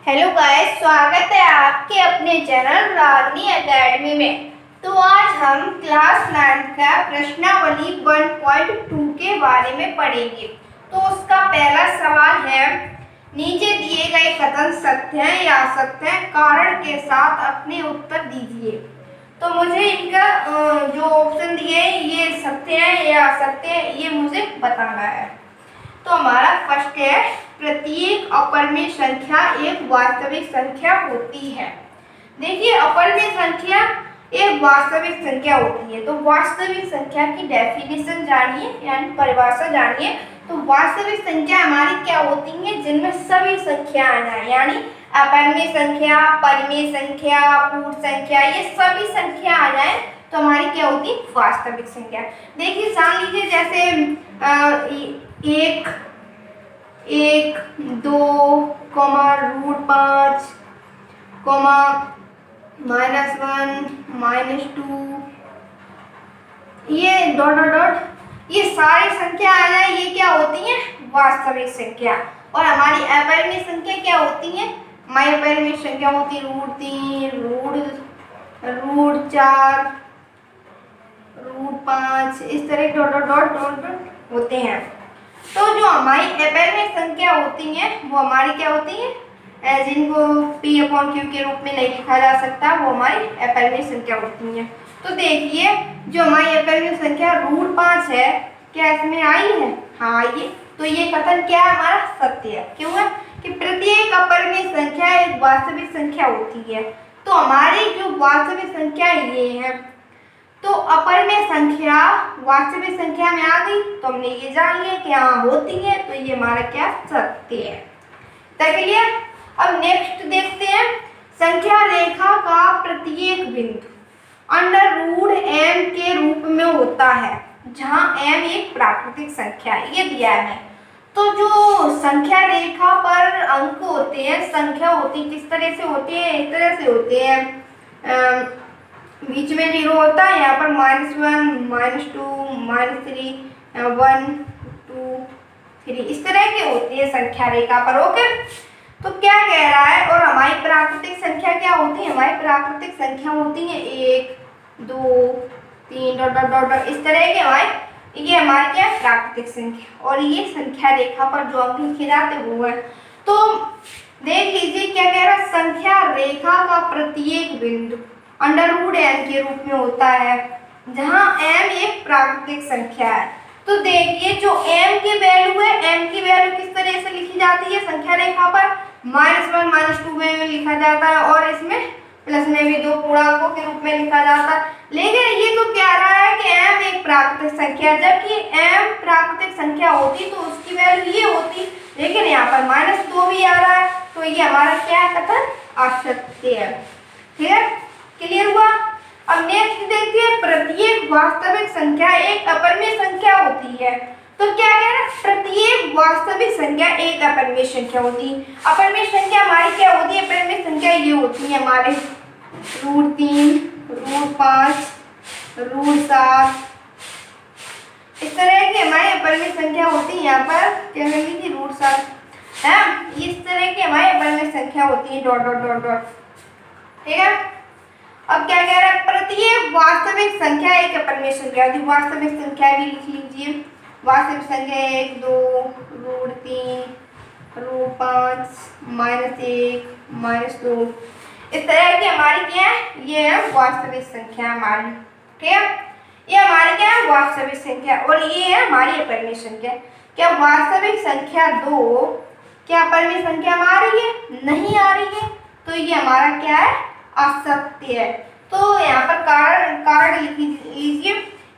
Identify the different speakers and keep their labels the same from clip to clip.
Speaker 1: Hello guys, स्वागत है आपके अपने चैनल रागनी एकेडमी में। तो आज हम क्लास 9 का प्रश्नावली 1.2 के बारे में पढ़ेंगे। तो उसका पहला सवाल है, नीचे दिए गए कथन सत्य है या असत्य है, कारण के साथ अपने उत्तर दीजिए। तो मुझे इनका जो ऑप्शन दिए ये सत्य है या असत्य है, ये मुझे बताना है। तो हमारा फर्स्ट है, प्रत्येक अपरिमेय संख्या एक वास्तविक संख्या होती है। देखिए, अपरिमेय संख्या एक वास्तविक संख्या होती है। तो वास्तविक संख्या की डेफिनेशन जानिए, यानी परिभाषा जानिए। तो वास्तविक संख्या हमारी क्या होती है, जिनमें सभी संख्या आ जाए, यानी अपरिमेय संख्या, परिमेय संख्या, पूर्ण संख्या, ये सभी संख्या आ जाए तो हमारी क्या होती है, वास्तविक संख्या। देखिए, मान लीजिए जैसे 1, 2, √5, -1, -2, ये डॉट डॉट डॉट, ये सारी संख्या आ जाए, ये क्या होती है, वास्तविक संख्या। और हमारी अपरिमेय संख्या क्या होती है, हमारी अपरिमेय संख्या होती है √3, √4, √5, इस तरह dot dot dot dot dot होते हैं। तो जो हमारी अपरिमेय संख्या होती है वो हमारी क्या होती है, जिनको P/Q के रूप में नहीं लिखा जा सकता, वो हमारी अपरिमेय संख्या होती है। तो देखिए, जो हमारी अपरिमेय संख्या √5 है, क्या इसमें आई है, हाँ आई है। तो ये कथन क्या है, हमारा सत्य है। क्यों है कि प्रत्येक अपरिमेय संख्या एक वास्तविक संख्या होती है। तो हमारी जो वास्तविक संख्या ये है, तो अपरिमेय संख्या वास्तविक संख्या में आ गई, तो हमने ये जान लिया कि हाँ होती है, तो ये हमारा क्या सत्य है। क्लियर। अब नेक्स्ट देखते हैं, संख्या रेखा का प्रत्येक बिंदु √m के रूप में होता है, जहां m एक प्राकृतिक संख्या है, ये दिया है। तो जो संख्या रेखा पर अंक होते हैं, संख्या होती किस तरह से होती है, इस तरह से होते हैं, बीच में 0 होता है, यहाँ पर -1, -2, -3, 1, 2, 3, इस तरह के होती है संख्या रेखा पर। ओके, तो क्या कह रहा है, और हमारी प्राकृतिक संख्या क्या होती है, हमारी प्राकृतिक संख्या होती है 1, 2, 3 डॉट डॉट डॉट, इस तरह के हमारे, ये हमारी क्या है, प्राकृतिक संख्या। और ये संख्या रेखा पर जो अंक लिखे जाते वो है। तो देख लीजिए क्या कह रहा है, संख्या रेखा का प्रत्येक बिंदु √m के रूप में होता है, जहां m एक प्राकृतिक संख्या है। तो देखिए, जो m की वैल्यू है, m की वैल्यू किस तरह से लिखी जाती है संख्या रेखा पर, -1, -2 में लिखा जाता है, और इसमें प्लस में भी 2 पूर्णांकों के रूप में लिखा जाता है। लेकिन ये तो कह रहा है कि m एक प्राकृतिक संख्या, जबकि m प्राकृतिक संख्या होती तो उसकी वैल्यू ये होती, लेकिन यहाँ पर -2 भी आ रहा है, तो ये हमारा क्या है, कथन असत्य है। ठीक है, क्लियर हुआ। अब नेक्स्ट देखिए, प्रत्येक वास्तविक संख्या एक अपरिमेय संख्या होती है। तो क्या कह रहा है, प्रत्येक वास्तविक संख्या एक अपरिमेय संख्या होती है। अपरिमेय संख्या हमारी क्या होती है, अपरिमेय संख्या ये होती है हमारे √3, √5, √7, इस तरह की हमारी अपरिमेय संख्या होती है। यहाँ पर क्या कर लीजिए, √7 है, इस तरह की हमारी अपरिमेय संख्या होती है, डॉट डॉट डॉट डॉट। ठीक है, अब क्या कह रहा है, प्रत्येक वास्तविक संख्या एक अपरिमेय संख्या होती है। वास्तविक संख्या भी लिख लीजिए, वास्तविक संख्या 1, 2, √3, √5, -1, -2, इस तरह की हमारी क्या है, ये है वास्तविक संख्या हमारी। ठीक है, ये हमारी क्या है, वास्तविक संख्या, और ये है हमारी अपरिमेय संख्या। क्या वास्तविक संख्या 2 क्या अपरिमेय संख्या में आ रही है, नहीं आ रही है, तो ये हमारा क्या है, असत्य है। तो यहाँ पर कारण लिख लीजिए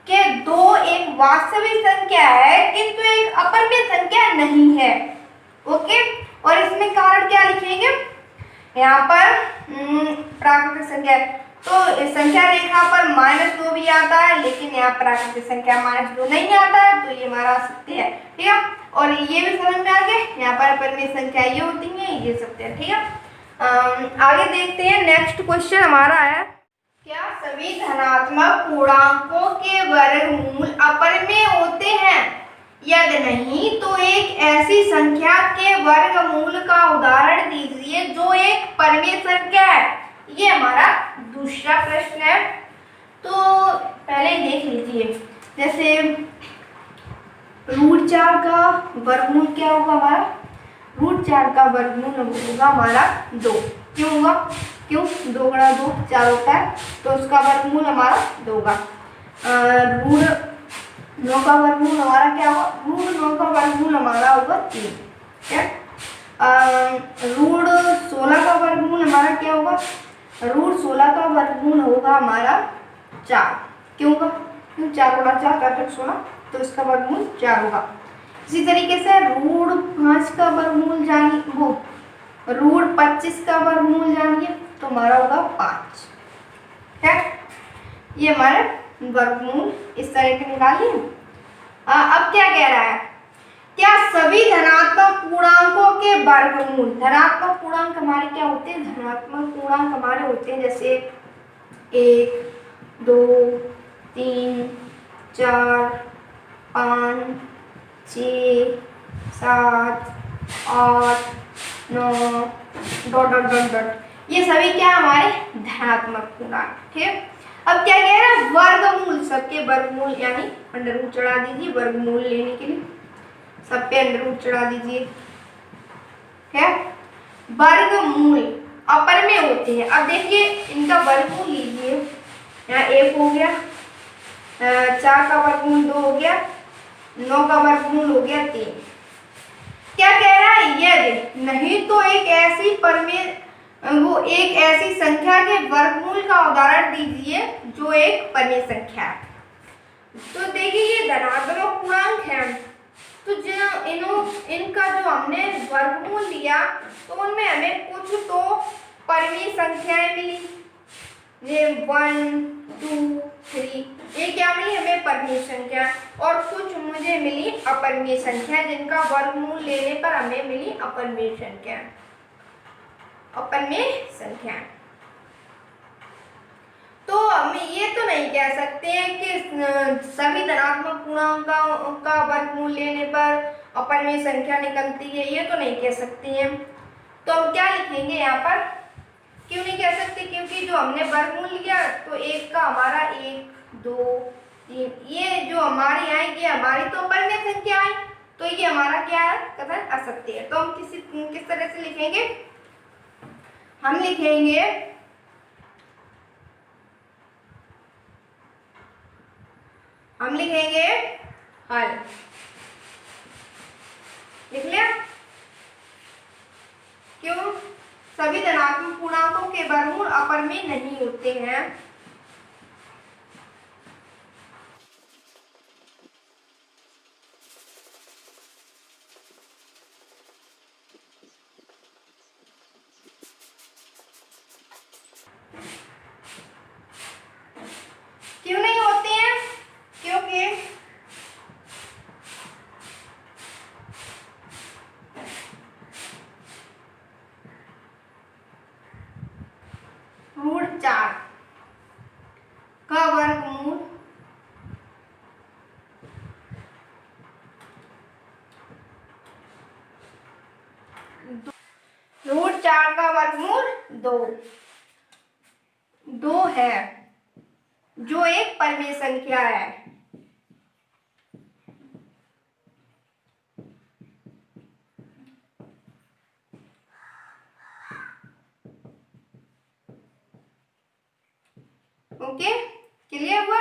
Speaker 1: कि 2 एक वास्तविक संख्या है, किंतु एक अपरिमेय संख्या नहीं है। ओके, और इसमें कारण क्या लिखेंगे, यहाँ पर प्राकृतिक संख्या, तो संख्या रेखा पर -2 भी आता है, लेकिन यहाँ प्राकृतिक संख्या -2 नहीं आता है, तो ये हमारा सत्य है। ठीक है, और ये भी समझ में आ गया, यहाँ पर अपरिमेय संख्या ये होती है, ये सत्य है। ठीक है, आगे देखते हैं। नेक्स्ट क्वेश्चन हमारा है, क्या सभी धनात्मक पूर्णांकों के वर्गमूल अपरिमेय होते हैं, यदि नहीं तो एक ऐसी संख्या के वर्गमूल का उदाहरण दीजिए जो एक अपरिमेय संख्या है? ये हमारा दूसरा प्रश्न है। तो पहले देख लीजिए, जैसे √4 का वर्गमूल क्या होगा हमारा? √4 का वर्गमूल होगा हमारा 2। क्यों होगा? क्यों? 2 गुणा 2 4 होता है, तो उसका वर्गमूल हमारा 2 होगा। √9 का वर्गमूल हमारा क्या होगा? √9 का वर्गमूल हमारा होगा 3। क्या? √16 का वर्गमूल हमारा क्या होगा? √16 का वर्गमूल होगा हमारा 4। क्यों होगा? 4 गुणा 4 = 16, तो इसका वर्गमूल 4 होगा। इसी तरीके से √5 का वर्गमूल जानिए, वो √25 का वर्गमूल जानिए, तो हमारा होगा 5। है, ये हमारे वर्गमूल इस तरह के निकालिए। अब क्या कह रहा है? क्या सभी धनात्मक पूर्णांकों के वर्गमूल, धनात्मक पूर्णांक हमारे क्या होते हैं? धनात्मक पूर्णांक हमारे होते हैं जैसे 1 2 3 4 5 6 7 8 9 डॉट डॉट डॉट डॉट, ये सभी क्या हमारे धनात्मक पूर्णांक। ठीक, अब क्या कह रहा है? वर्गमूल, सबके वर्गमूल यानी अंडर चढ़ा दीजिए वर्गमूल लेने के लिए, सब पे अंडर चढ़ा दीजिए। है, वर्गमूल अपरिमेय होते हैं। अब देखिए इनका वर्गमूल लीजिए, यहाँ 1 हो गया, 4 का वर्गमूल 2 हो गया, 9 का वर्गमूल हो गया 3। क्या कह रहा है? यदि नहीं तो एक ऐसी परिमेय, वो एक ऐसी संख्या के वर्गमूल का उदाहरण दीजिए जो एक परिमेय संख्या है। तो देखिए ये धनात्मक पूर्णांक है, तो जो इनका जो हमने वर्गमूल लिया तो उनमें हमें कुछ तो परिमेय संख्याएं मिली, ये 1 2 3, ये क्या मिली हमें? परिमेय संख्या। और कुछ मुझे मिली अपरिमेय संख्या, जिनका वर्गमूल लेने पर हमें मिली अपरिमेय संख्या, अपरिमेय संख्या। तो हम ये तो नहीं कह सकते हैं कि सभी धनात्मक पूर्णांकों का वर्गमूल लेने पर अपरिमेय संख्या निकलती है, ये तो नहीं कह सकते हैं। तो हम क्या लिखेंगे यहाँ पर? क्यों नहीं कह सकते? क्योंकि जो हमने वर्गमूल लिया तो 1 का हमारा 1 2 3, ये जो हमारी आएगी हमारी तो अपरिमेय संख्या है, तो ये हमारा क्या है? कथन असत्य है। तो हम किस तरह से लिखेंगे? हम लिखेंगे हल। लिख लिया? क्यों? सभी धनात्मक पूर्णांकों के वर्गमूल अपरिमेय नहीं होते हैं। क्यों नहीं होते हैं? क्योंकि √4 का वर्गमूल √4 का वर्गमूल 2 है, जो एक परिमेय संख्या है। ओके, क्लियर हुआ?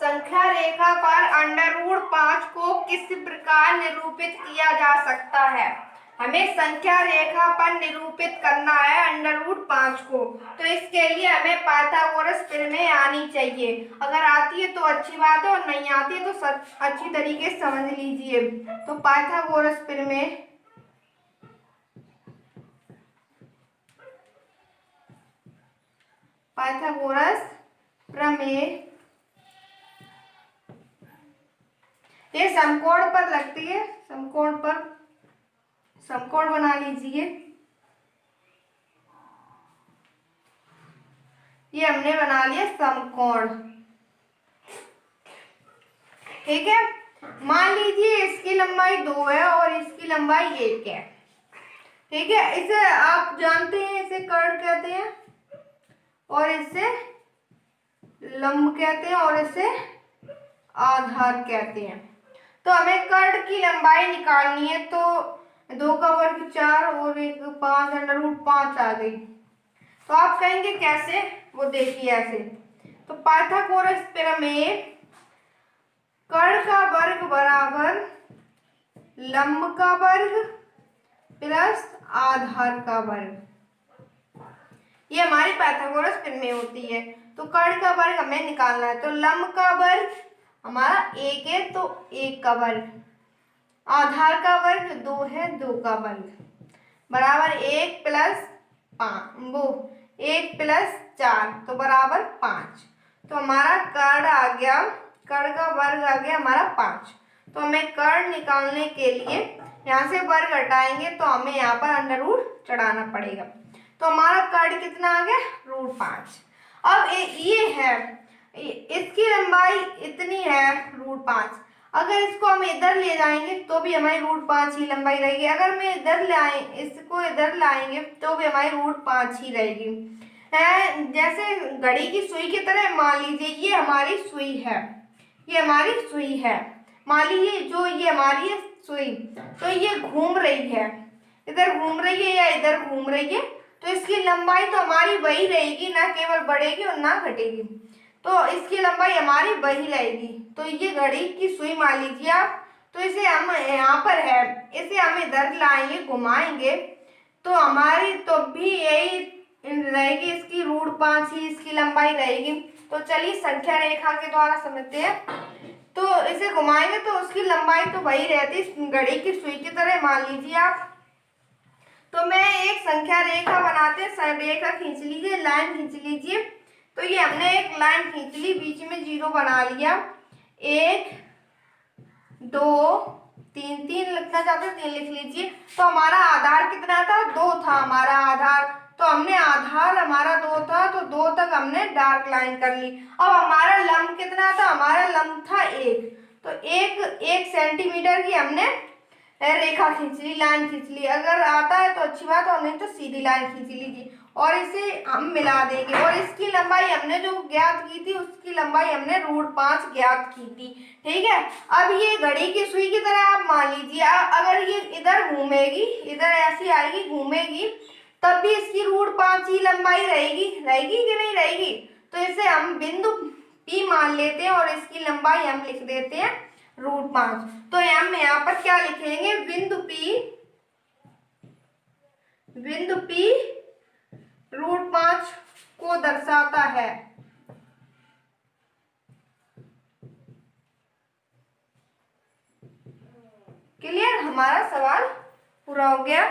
Speaker 1: संख्या रेखा पर √5 को किस प्रकार निरूपित किया जा सकता है? हमें संख्या रेखा पर निरूपित करना है √5 को, तो इसके लिए हमें पाइथागोरस प्रमेय आनी चाहिए। अगर आती है तो अच्छी बात है, और नहीं आती है तो अच्छी तरीके से समझ लीजिए। तो पाइथागोरस प्रमेय, पाइथागोरस प्रमेय ये समकोण पर लगती है, समकोण पर समकोण बना लीजिए। ये हमने बना लिया समकोण। ठीक है, मान लीजिए इसकी लंबाई 2 है और इसकी लंबाई 1 है। ठीक है, इसे आप जानते हैं, इसे कर्ड कहते हैं और इसे लंब कहते हैं और इसे आधार कहते हैं। तो हमें कर्ड की लंबाई निकालनी है, तो 2 का वर्ग 4 और 1 5 √5 आ गई। तो आप कहेंगे कैसे, वो देखिए ऐसे। तो पाइथागोरस प्रमेय कर्ड का वर्ग बराबर लंब का वर्ग प्लस आधार का वर्ग, ये हमारी पाइथागोरस प्रमेय होती है। तो कर्ड का वर्ग हमें निकालना है, तो लंब का वर्ग हमारा 1 है, तो 1 का वर्ग, आधार का वर्ग 2 है, 2 का वर्ग बराबर 1 प्लस 4 तो बराबर 5। तो हमारा कर्ड आ गया, कर्ड का वर्ग आ गया हमारा 5। तो हमें कर्ड निकालने के लिए यहाँ से वर्ग हटाएंगे, तो हमें यहाँ पर अंडर रूट चढ़ाना पड़ेगा। तो हमारा कर्ड कितना आ गया, √5। अब ये है, इसकी लंबाई इतनी है √5। अगर इसको हम इधर ले जाएंगे तो भी हमारी √5 ही लंबाई रहेगी, अगर मैं इधर लाए इसको इधर लाएंगे तो भी हमारी √5 ही रहेगी। जैसे घड़ी की सुई की तरह मान लीजिए ये हमारी सुई है, ये हमारी सुई है, मान लीजिए जो ये हमारी है सुई, तो ये घूम रही है, इधर घूम रही है या इधर घूम रही है, तो इसकी लंबाई तो हमारी वही रहेगी, ना केवल बढ़ेगी और ना घटेगी। तो इसकी लंबाई हमारी वही रहेगी। तो ये घड़ी की सुई मान लीजिए आप, तो इसे हम यहाँ पर है, इसे हम इधर लाएंगे घुमाएंगे, तो हमारी तो भी यही रहेगी, इसकी √5 ही इसकी लंबाई रहेगी। तो चलिए संख्या रेखा के द्वारा समझते हैं। तो इसे घुमाएंगे तो उसकी लंबाई तो वही रहती, घड़ी की सुई की तरह मान लीजिए आप। तो मैं एक संख्या रेखा बनाते हैं, रेखा खींच लीजिए, लाइन खींच लीजिए। तो ये हमने एक लाइन खींच ली, बीच में 0 बना लिया, 1 2 3, 3 लिखना चाहते हैं 3 लिख लीजिए। तो हमारा आधार कितना था, 2 था हमारा आधार, तो हमने आधार हमारा 2 था, तो 2 तक हमने डार्क लाइन कर ली। अब हमारा लंब कितना था, हमारा लंब था 1, तो 1 सेंटीमीटर की हमने रेखा खींच ली, लाइन खींच ली। अगर आता है तो अच्छी बात, और नहीं तो सीधी लाइन खींच लीजिए और इसे हम मिला देंगे। और इसकी लंबाई हमने जो ज्ञात की थी, उसकी लंबाई हमने √5 ज्ञात की थी। ठीक है, अब ये घड़ी की सुई की तरह आप मान लीजिए, अगर ये इधर घूमेगी, इधर ऐसी आएगी घूमेगी, तब भी इसकी √5 ही लंबाई रहेगी, रहेगी कि नहीं रहेगी। तो इसे हम बिंदु P मान लेते हैं और इसकी लंबाई हम लिख देते हैं √5। तो हम यहाँ पर क्या लिखेंगे, बिंदु P √5 को दर्शाता है। क्लियर, हमारा सवाल पूरा हो गया।